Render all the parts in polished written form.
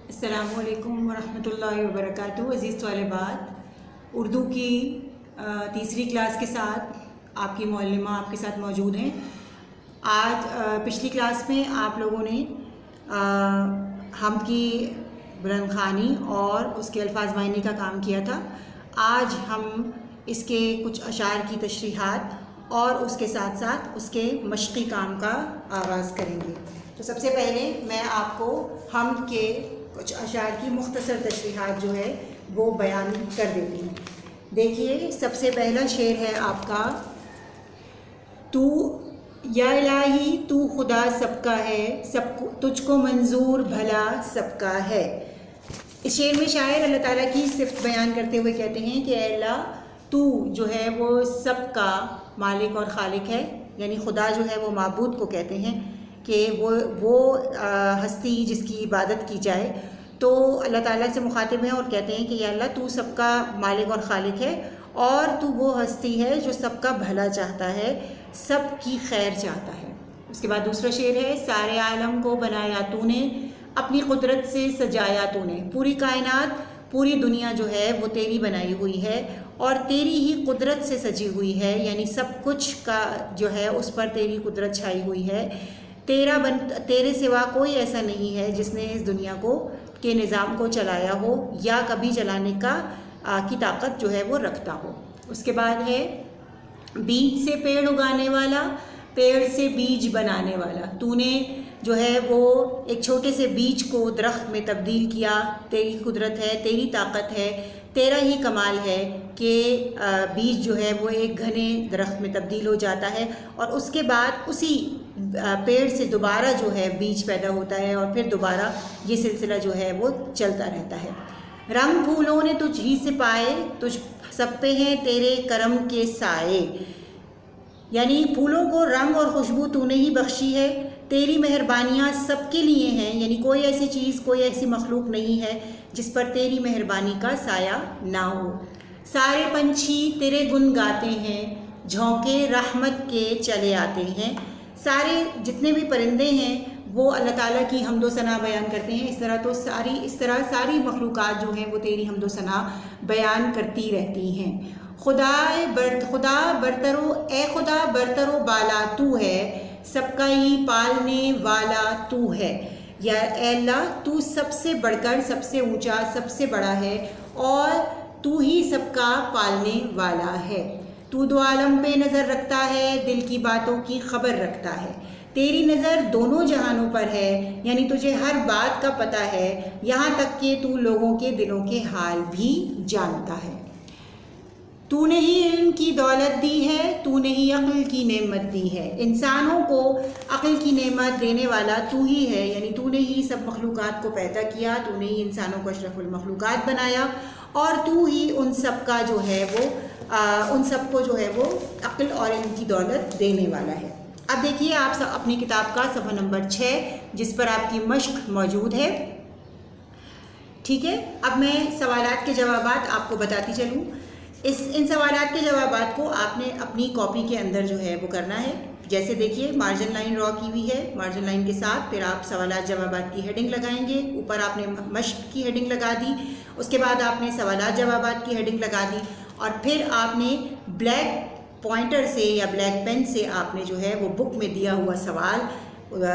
अस्सलामुअलैकुम वरहमतुल्लाहि वबरकातुहू। अज़ीज़ तलबात, उर्दू की तीसरी क्लास के साथ आपकी मौल्लिमा आपके साथ मौजूद हैं। आज पिछली क्लास में आप लोगों ने हम की बुलंद ख़वानी और उसके अल्फाज मायने का काम किया था। आज हम इसके कुछ अशार की तशरीहात और उसके साथ साथ उसके मश्क़ी काम का आगाज़ करेंगे। तो सबसे पहले मैं आपको हम के कुछ अशार की मुख्तसर तशरीहात जो है वो बयान कर देती हूँ। देखिए, सबसे पहला शेर है आपका, तू या इलाही तू खुदा सबका है, सबको तुझको मंजूर भला सबका है। इस शेर में शायर अल्लाह ताला की सिफ़त बयान करते हुए कहते हैं कि अल्लाह तू जो है वो सबका मालिक और खालिक है, यानी खुदा जो है वो माबूद को कहते हैं कि वो हस्ती जिसकी इबादत की जाए। तो अल्लाह ताला से मुखातिब हैं और कहते हैं कि या अल्लाह तू सबका मालिक और खालिक है और तू वो हस्ती है जो सबका भला चाहता है, सबकी खैर चाहता है। उसके बाद दूसरा शेर है, सारे आलम को बनाया तूने, अपनी कुदरत से सजाया तूने। पूरी कायनात, पूरी दुनिया जो है वो तेरी बनाई हुई है और तेरी ही कुदरत से सजी हुई है, यानी सब कुछ का जो है उस पर तेरी कुदरत छाई हुई है। तेरे सिवा कोई ऐसा नहीं है जिसने इस दुनिया को के निज़ाम को चलाया हो या कभी चलाने की ताकत जो है वो रखता हो। उसके बाद है, बीज से पेड़ उगाने वाला, पेड़ से बीज बनाने वाला। तूने जो है वो एक छोटे से बीज को दरख्त में तब्दील किया, तेरी कुदरत है, तेरी ताकत है, तेरा ही कमाल है कि बीज जो है वो एक घने दरख्त में तब्दील हो जाता है और उसके बाद उसी पेड़ से दोबारा जो है बीज पैदा होता है और फिर दोबारा ये सिलसिला जो है वो चलता रहता है। रंग फूलों ने तुझ ही से पाए, तुझ सब पे हैं तेरे करम के साए, यानी फूलों को रंग और खुशबू तूने ही बख्शी है, तेरी मेहरबानियाँ सबके लिए हैं, यानी कोई ऐसी चीज़, कोई ऐसी मखलूक नहीं है जिस पर तेरी मेहरबानी का साया ना हो। सारे पंछी तेरे गुन गाते हैं, झोंके रहमत के चले आते हैं। सारे जितने भी परिंदे हैं वो अल्लाह ताला की हम्दो सना बयान करते हैं। इस तरह सारी मखलूक़ात जो हैं वो तेरी हम्दो सना बयान करती रहती हैं। खुदा बरतरो बाला तू है, सबका ही पालने वाला तू है। या अल्लाह तू सबसे बढ़कर, सबसे ऊंचा, सबसे बड़ा है और तू ही सबका पालने वाला है। तू दो आलम पे नज़र रखता है, दिल की बातों की खबर रखता है। तेरी नज़र दोनों जहानों पर है, यानी तुझे हर बात का पता है, यहाँ तक कि तू लोगों के दिलों के हाल भी जानता है। तूने ही इल्म की दौलत दी है, तूने ही अक्ल की नेमत दी है। इंसानों को अक्ल की नेमत देने वाला तू ही है, यानी तूने ही सब मखलूक़ात को पैदा किया, तूने ही इंसानों को अशरफुल मखलूक़ात बनाया और तू ही उन सब का जो है वो उन सबको जो है वो अक्ल और इल्म की दौलत देने वाला है। अब देखिए आप सब अपनी किताब का सफ़ा नंबर 6 जिस पर आपकी मश्क मौजूद है। ठीक है, अब मैं सवालात के जवाबात आपको बताती चलूँ। इन सवालात के जवाबात को आपने अपनी कॉपी के अंदर जो है वो करना है। जैसे देखिए, मार्जिन लाइन ड्रॉ की हुई है, मार्जिन लाइन के साथ फिर आप सवालात जवाबात की हेडिंग लगाएंगे। ऊपर आपने मश्क की हेडिंग लगा दी, उसके बाद आपने सवालात जवाबात की हेडिंग लगा दी और फिर आपने ब्लैक पॉइंटर से या ब्लैक पेन से आपने जो है वो बुक में दिया हुआ सवाल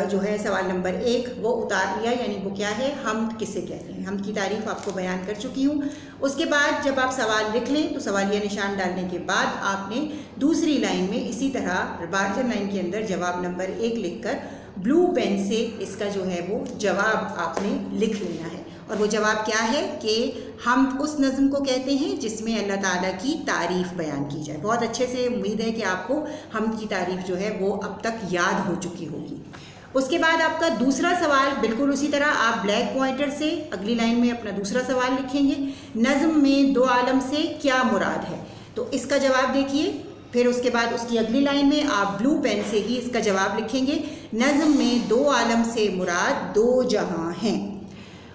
जो है सवाल नंबर 1 वो उतार लिया, यानी वो क्या है, हम किसे कहते हैं। हम की तारीफ़ आपको बयान कर चुकी हूँ। उसके बाद जब आप सवाल लिख लें तो सवालिया निशान डालने के बाद आपने दूसरी लाइन में इसी तरह मार्जिन लाइन के अंदर जवाब नंबर 1 लिखकर ब्लू पेन से इसका जो है वो जवाब आपने लिख लेना है। और वो जवाब क्या है कि हम उस नज़्म को कहते हैं जिसमें अल्लाह ताला की तारीफ़ बयान की जाए। बहुत अच्छे से उम्मीद है कि आपको हम की तारीफ़ जो है वो अब तक याद हो चुकी होगी। उसके बाद आपका दूसरा सवाल बिल्कुल उसी तरह आप ब्लैक पॉइंटर से अगली लाइन में अपना दूसरा सवाल लिखेंगे, नज़्म में दो आलम से क्या मुराद है, तो इसका जवाब देखिए। फिर उसके बाद उसकी अगली लाइन में आप ब्लू पेन से ही इसका जवाब लिखेंगे, नज़्म में दो आलम से मुराद दो जहां हैं।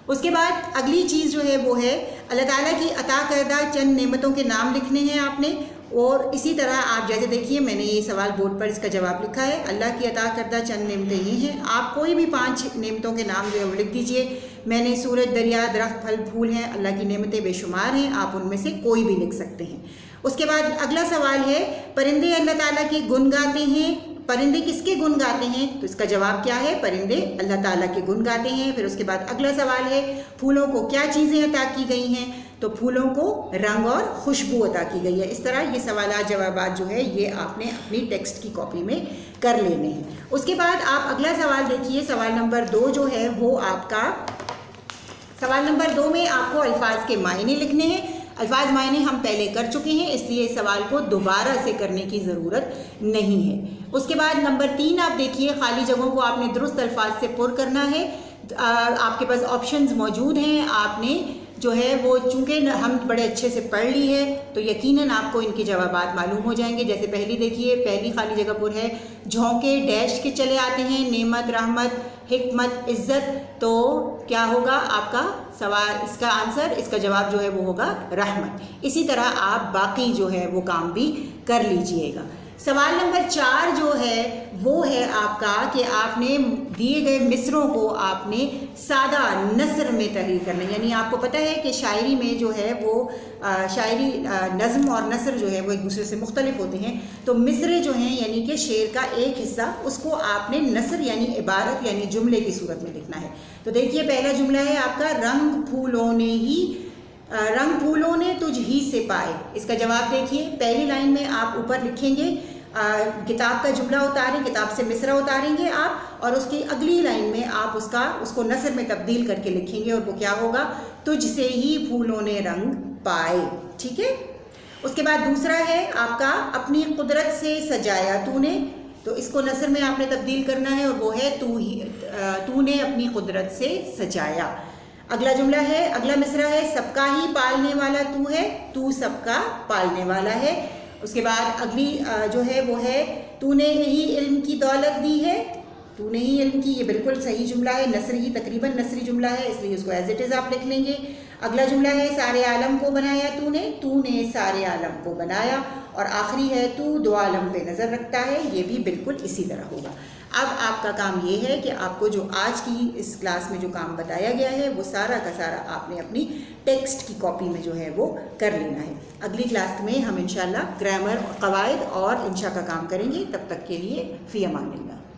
उसके बाद अगली चीज़ जो है वो है अल्लाह ताला की अता करदा चंद नेमतों के नाम लिखने हैं आपने और इसी तरह आप जैसे देखिए मैंने ये सवाल बोर्ड पर इसका जवाब लिखा है। अल्लाह की अता करदा चंद नेमतें ये हैं। आप कोई भी 5 नेमतों के नाम जो है वो लिख दीजिए। मैंने सूरज, दरिया, दरख्त, फल फूल हैं, अल्लाह की नेमतें बेशुमार हैं, आप उनमें से कोई भी लिख सकते हैं। उसके बाद अगला सवाल है, परिंदे अल्लाह ताला के गुण गाते हैं। परिंदे किसके गुण गाते हैं? तो इसका जवाब क्या है? परिंदे अल्लाह ताला के गुण गाते हैं। फिर उसके बाद अगला सवाल है, फूलों को क्या चीज़ें अता की गई हैं? तो फूलों को रंग और खुशबू अता की गई है। इस तरह ये सवालात जवाबात जो है ये आपने अपनी टेक्स्ट की कॉपी में कर लेने हैं। उसके बाद आप अगला सवाल देखिए, सवाल नंबर 2 जो है वो आपका, सवाल नंबर 2 में आपको अल्फाज के मायने लिखने हैं। अल्फाज मायने हम पहले कर चुके हैं, इसलिए इस सवाल को दोबारा से करने की ज़रूरत नहीं है। उसके बाद नंबर 3 आप देखिए, खाली जगहों को आपने दुरुस्त अल्फाज से पुर करना है। आपके पास ऑप्शंस मौजूद हैं, आपने जो है वो चूँकि हम बड़े अच्छे से पढ़ ली है तो यकीनन आपको इनके जवाबात मालूम हो जाएंगे। जैसे पहली देखिए, पहली खाली जगह पर है, झोंके डैश के चले आते हैं, नेमत, रहमत, हिकमत, इज़्ज़त। तो क्या होगा आपका सवाल, इसका आंसर, इसका जवाब जो है वो होगा रहमत। इसी तरह आप बाकी जो है वो काम भी कर लीजिएगा। सवाल नंबर 4 जो है वो है आपका कि आपने दिए गए मिसरों को आपने सादा नस्र में तहरीर करना है। यानी आपको पता है कि शायरी में जो है वो शायरी नज़्म और नस्र जो है वो एक दूसरे से मुख्तलिफ होते हैं। तो मिसरे जो हैं यानी कि शेर का एक हिस्सा, उसको आपने नस्र यानी इबारत यानी जुमले की सूरत में लिखना है। तो देखिए पहला जुमला है आपका, रंग फूलों ने तुझ ही से पाए। इसका जवाब देखिए, पहली लाइन में आप ऊपर लिखेंगे किताब का जुमला उतारें, किताब से मिसरा उतारेंगे आप, और उसकी अगली लाइन में आप उसको नस्र में तब्दील करके लिखेंगे और वो क्या होगा, तुझ से ही फूलों ने रंग पाए। ठीक है। उसके बाद दूसरा है आपका, अपनी कुदरत से सजाया तूने। तो इसको नस्र में आपने तब्दील करना है और वो है तूने अपनी कुदरत से सजाया। अगला जुमला है, अगला मिसरा है, सबका ही पालने वाला तू है, तू सबका पालने वाला है। उसके बाद अगली जो है वो है, तूने ही इल्म की दौलत दी है, तूने ही इल्म की, ये बिल्कुल सही जुमला है, नसरी ही तकरीबन नसरी जुमला है, इसलिए उसको एज इट इज़ आप लिख लेंगे। अगला जुमला है, सारे आलम को बनाया तूने सारे आलम को बनाया। और आखिरी है, तू दो आलम पे नज़र रखता है, ये भी बिल्कुल इसी तरह होगा। अब आपका काम ये है कि आपको जो आज की इस क्लास में जो काम बताया गया है वो सारा का सारा आपने अपनी टेक्स्ट की कॉपी में जो है वो कर लेना है। अगली क्लास में हम इंशाल्लाह ग्रामर, कवायद और इंशा का काम करेंगे। तब तक के लिए फ़ी अमानिल्लाह।